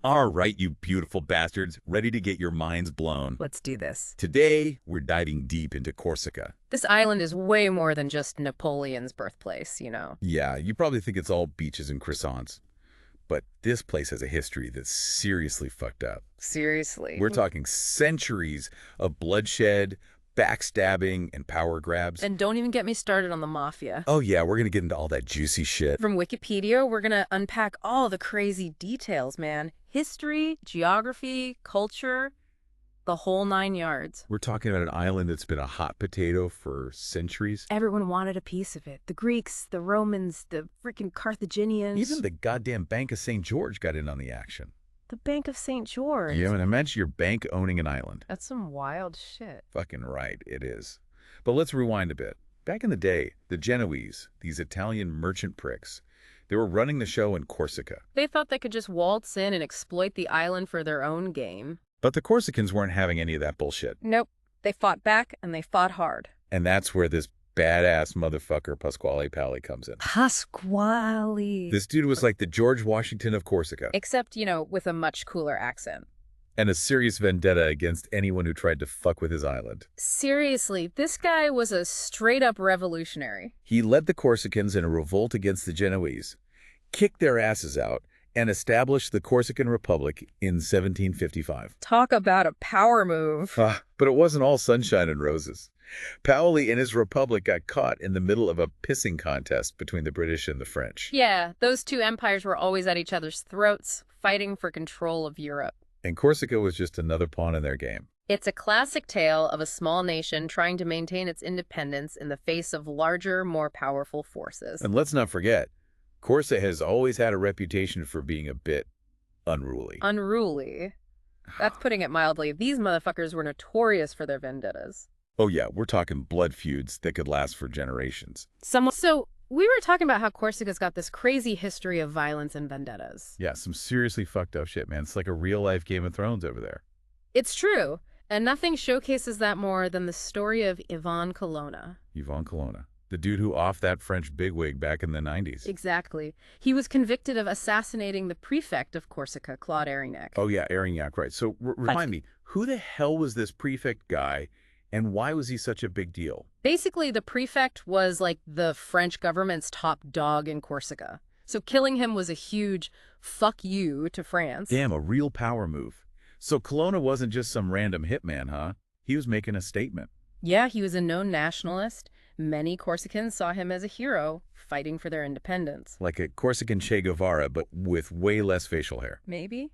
All right, you beautiful bastards, ready to get your minds blown. Let's do this. Today, we're diving deep into Corsica. This island is way more than just Napoleon's birthplace, you know. Yeah, you probably think it's all beaches and croissants, but this place has a history that's seriously fucked up. Seriously. We're talking centuries of bloodshed, backstabbing, and power grabs. And don't even get me started on the mafia. Oh yeah, we're gonna get into all that juicy shit. From Wikipedia, we're gonna unpack all the crazy details, man. History, geography, culture, the whole 9 yards. We're talking about an island that's been a hot potato for centuries. Everyone wanted a piece of it. The Greeks, the Romans, the freaking Carthaginians. Even the goddamn Bank of St. George got in on the action. The Bank of St. George. Yeah, and imagine your bank owning an island. That's some wild shit. Fucking right, it is. But let's rewind a bit. Back in the day, the Genoese, these Italian merchant pricks, they were running the show in Corsica. They thought they could just waltz in and exploit the island for their own game. But the Corsicans weren't having any of that bullshit. Nope. They fought back, and they fought hard. And that's where this badass motherfucker Pasquale Pali comes in. Pasquale. This dude was like the George Washington of Corsica. Except, you know, with a much cooler accent. And a serious vendetta against anyone who tried to fuck with his island. Seriously, this guy was a straight-up revolutionary. He led the Corsicans in a revolt against the Genoese, kicked their asses out, and established the Corsican Republic in 1755. Talk about a power move. But it wasn't all sunshine and roses. Paoli and his republic got caught in the middle of a pissing contest between the British and the French. Yeah, those two empires were always at each other's throats, fighting for control of Europe. And Corsica was just another pawn in their game. It's a classic tale of a small nation trying to maintain its independence in the face of larger, more powerful forces. And let's not forget, Corsica has always had a reputation for being a bit unruly. Unruly? That's putting it mildly. These motherfuckers were notorious for their vendettas. Oh yeah, we're talking blood feuds that could last for generations. So, we were talking about how Corsica's got this crazy history of violence and vendettas. Yeah, some seriously fucked up shit, man. It's like a real-life Game of Thrones over there. It's true, and nothing showcases that more than the story of Ivan Colonna. Ivan Colonna, the dude who offed that French bigwig back in the 90s. Exactly. He was convicted of assassinating the prefect of Corsica, Claude Arignac. Oh yeah, Arignac, right. So remind me, who the hell was this prefect guy, and why was he such a big deal? Basically, the prefect was like the French government's top dog in Corsica. So killing him was a huge fuck you to France. Damn, a real power move. So Colonna wasn't just some random hitman, huh? He was making a statement. Yeah, he was a known nationalist. Many Corsicans saw him as a hero, fighting for their independence. Like a Corsican Che Guevara, but with way less facial hair. Maybe.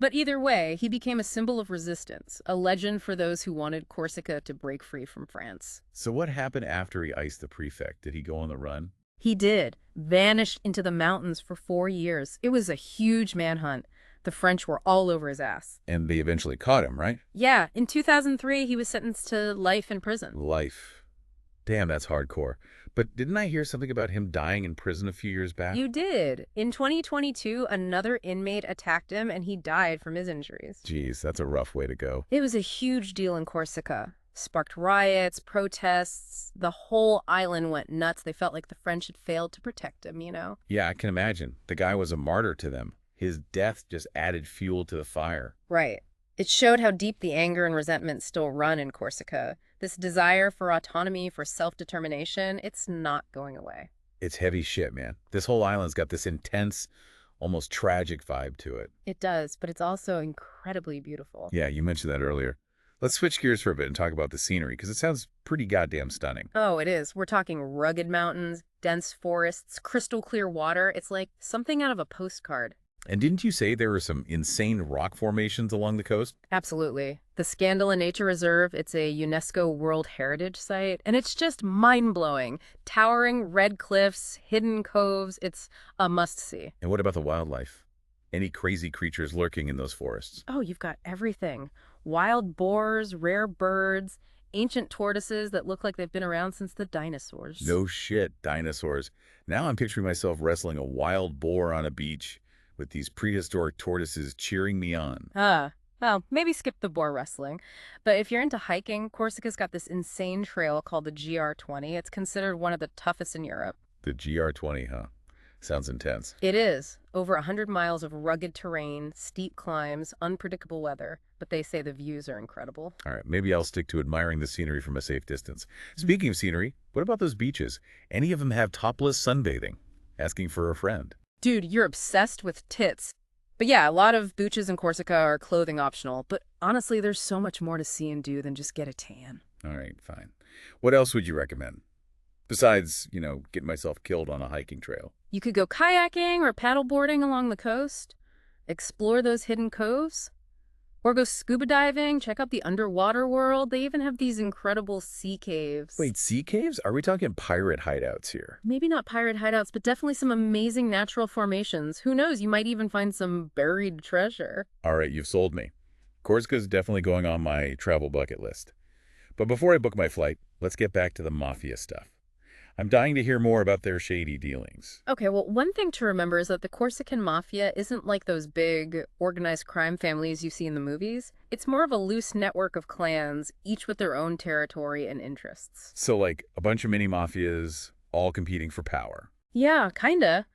But either way, he became a symbol of resistance, a legend for those who wanted Corsica to break free from France. So what happened after he iced the prefect? Did he go on the run? He did. Vanished into the mountains for 4 years. It was a huge manhunt. The French were all over his ass. And they eventually caught him, right? Yeah, in 2003, he was sentenced to life in prison. Life. Damn, that's hardcore. But didn't I hear something about him dying in prison a few years back? You did. In 2022, another inmate attacked him and he died from his injuries. Jeez, that's a rough way to go. It was a huge deal in Corsica. Sparked riots, protests. The whole island went nuts. They felt like the French had failed to protect him, you know? Yeah, I can imagine. The guy was a martyr to them. His death just added fuel to the fire. Right. It showed how deep the anger and resentment still run in Corsica. This desire for autonomy, for self-determination, it's not going away. It's heavy shit, man. This whole island's got this intense, almost tragic vibe to it. It does, but it's also incredibly beautiful. Yeah, you mentioned that earlier. Let's switch gears for a bit and talk about the scenery, because it sounds pretty goddamn stunning. Oh, it is. We're talking rugged mountains, dense forests, crystal clear water. It's like something out of a postcard. And didn't you say there were some insane rock formations along the coast? Absolutely. The Scandala Nature Reserve, it's a UNESCO World Heritage Site, and it's just mind-blowing. Towering red cliffs, hidden coves, it's a must-see. And what about the wildlife? Any crazy creatures lurking in those forests? Oh, you've got everything. Wild boars, rare birds, ancient tortoises that look like they've been around since the dinosaurs. No shit, dinosaurs. Now I'm picturing myself wrestling a wild boar on a beach with these prehistoric tortoises cheering me on. Well, maybe skip the boar wrestling. But if you're into hiking, Corsica's got this insane trail called the GR20. It's considered one of the toughest in Europe. The GR20, huh? Sounds intense. It is. Over 100 miles of rugged terrain, steep climbs, unpredictable weather. But they say the views are incredible. All right, maybe I'll stick to admiring the scenery from a safe distance. Speaking of scenery, what about those beaches? Any of them have topless sunbathing? Asking for a friend. Dude, you're obsessed with tits. But yeah, a lot of beaches in Corsica are clothing optional. But honestly, there's so much more to see and do than just get a tan. All right, fine. What else would you recommend? Besides, getting myself killed on a hiking trail. You could go kayaking or paddleboarding along the coast, explore those hidden coves, or go scuba diving, check out the underwater world. They even have these incredible sea caves. Wait, sea caves? Are we talking pirate hideouts here? Maybe not pirate hideouts, but definitely some amazing natural formations. Who knows, you might even find some buried treasure. All right, you've sold me. Corsica's definitely going on my travel bucket list. But before I book my flight, let's get back to the mafia stuff. I'm dying to hear more about their shady dealings. Okay, well, one thing to remember is that the Corsican mafia isn't like those big, organized crime families you see in the movies. It's more of a loose network of clans, each with their own territory and interests. So like a bunch of mini-mafias all competing for power. Yeah, kinda.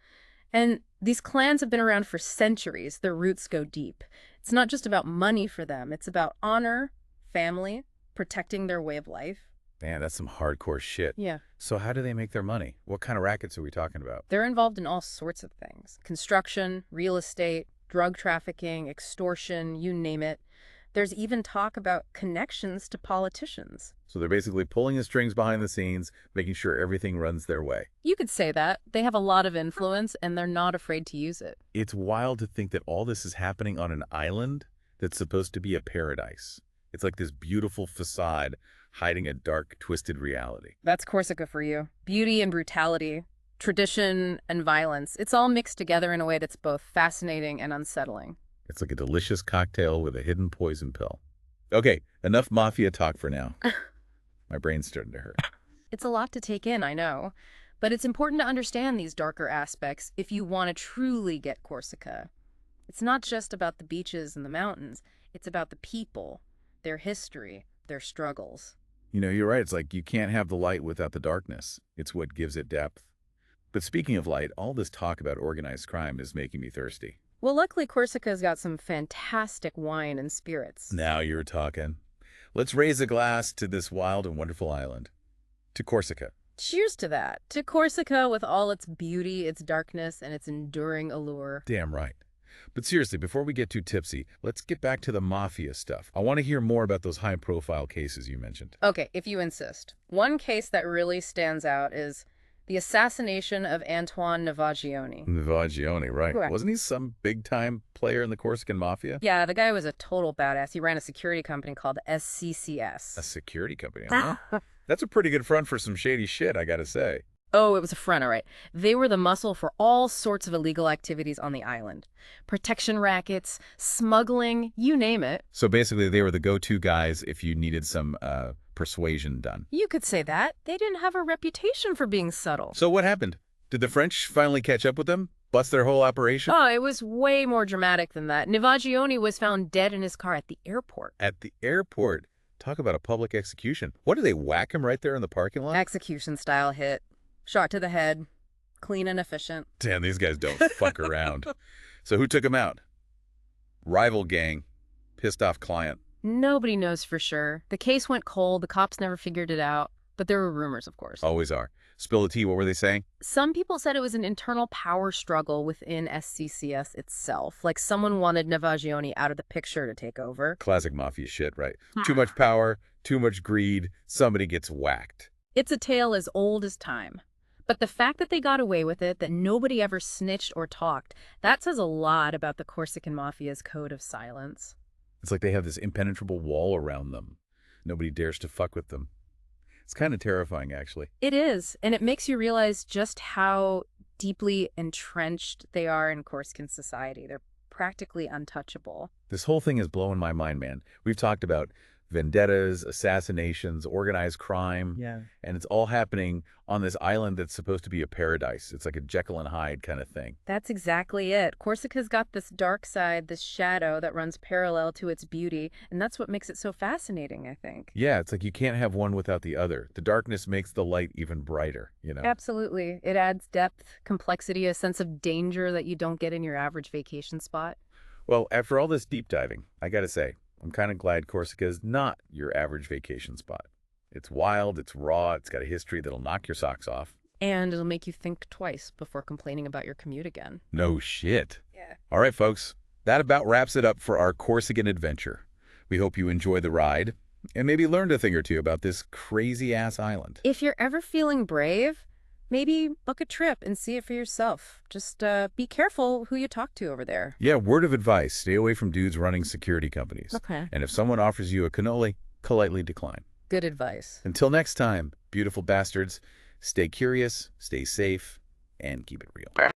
And these clans have been around for centuries. Their roots go deep. It's not just about money for them. It's about honor, family, protecting their way of life. Man, that's some hardcore shit. Yeah. So how do they make their money? What kind of rackets are we talking about? They're involved in all sorts of things. Construction, real estate, drug trafficking, extortion, you name it. There's even talk about connections to politicians. So they're basically pulling the strings behind the scenes, making sure everything runs their way. You could say that. They have a lot of influence, and they're not afraid to use it. It's wild to think that all this is happening on an island that's supposed to be a paradise. It's like this beautiful facade hiding a dark, twisted reality. That's Corsica for you. Beauty and brutality, tradition and violence. It's all mixed together in a way that's both fascinating and unsettling. It's like a delicious cocktail with a hidden poison pill. Okay, enough mafia talk for now. My brain's starting to hurt. It's a lot to take in, I know. But it's important to understand these darker aspects if you want to truly get Corsica. It's not just about the beaches and the mountains. It's about the people, their history, their struggles. You're right. It's like you can't have the light without the darkness. It's what gives it depth. But speaking of light, all this talk about organized crime is making me thirsty. Well, luckily, Corsica's got some fantastic wine and spirits. Now you're talking. Let's raise a glass to this wild and wonderful island. To Corsica. Cheers to that. To Corsica with all its beauty, its darkness, and its enduring allure. Damn right. But seriously, before we get too tipsy, let's get back to the mafia stuff. I want to hear more about those high-profile cases you mentioned. Okay, if you insist. One case that really stands out is the assassination of Antoine Navagioni. Navagioni, right. Correct. Wasn't he some big-time player in the Corsican mafia? Yeah, the guy was a total badass. He ran a security company called SCCS. A security company, huh? That's a pretty good front for some shady shit, I gotta say. Oh, it was a front, all right. They were the muscle for all sorts of illegal activities on the island. Protection rackets, smuggling, you name it. So basically, they were the go-to guys if you needed some persuasion done. You could say that. They didn't have a reputation for being subtle. So what happened? Did the French finally catch up with them? Bust their whole operation? Oh, it was way more dramatic than that. Navagioni was found dead in his car at the airport. At the airport? Talk about a public execution. What, did they whack him right there in the parking lot? Execution-style hit. Shot to the head. Clean and efficient. Damn, these guys don't fuck around. So who took him out? Rival gang. Pissed off client. Nobody knows for sure. The case went cold. The cops never figured it out. But there were rumors, of course. Always are. Spill the tea, what were they saying? Some people said it was an internal power struggle within SCCS itself. Like someone wanted Navagioni out of the picture to take over. Classic mafia shit, right? Too much power, too much greed, somebody gets whacked. It's a tale as old as time. But the fact that they got away with it, that nobody ever snitched or talked, that says a lot about the Corsican Mafia's code of silence. It's like they have this impenetrable wall around them. Nobody dares to fuck with them. It's kind of terrifying, actually. It is, and it makes you realize just how deeply entrenched they are in Corsican society. They're practically untouchable. This whole thing is blowing my mind, man. We've talked about vendettas, assassinations, organized crime. Yeah. And it's all happening on this island that's supposed to be a paradise. It's like a Jekyll and Hyde kind of thing. That's exactly it. Corsica's got this dark side, this shadow that runs parallel to its beauty, and that's what makes it so fascinating, I think. Yeah, it's like you can't have one without the other. The darkness makes the light even brighter, you know? Absolutely. It adds depth, complexity, a sense of danger that you don't get in your average vacation spot. Well, after all this deep diving, I gotta say, I'm kind of glad Corsica is not your average vacation spot. It's wild, it's raw, it's got a history that'll knock your socks off. And it'll make you think twice before complaining about your commute again. No shit. Yeah. All right, folks, that about wraps it up for our Corsican adventure. We hope you enjoy the ride and maybe learned a thing or two about this crazy-ass island. If you're ever feeling brave, maybe book a trip and see it for yourself. Just be careful who you talk to over there. Yeah, word of advice, stay away from dudes running security companies. Okay. And if someone offers you a cannoli, politely decline. Good advice. Until next time, beautiful bastards, stay curious, stay safe, and keep it real.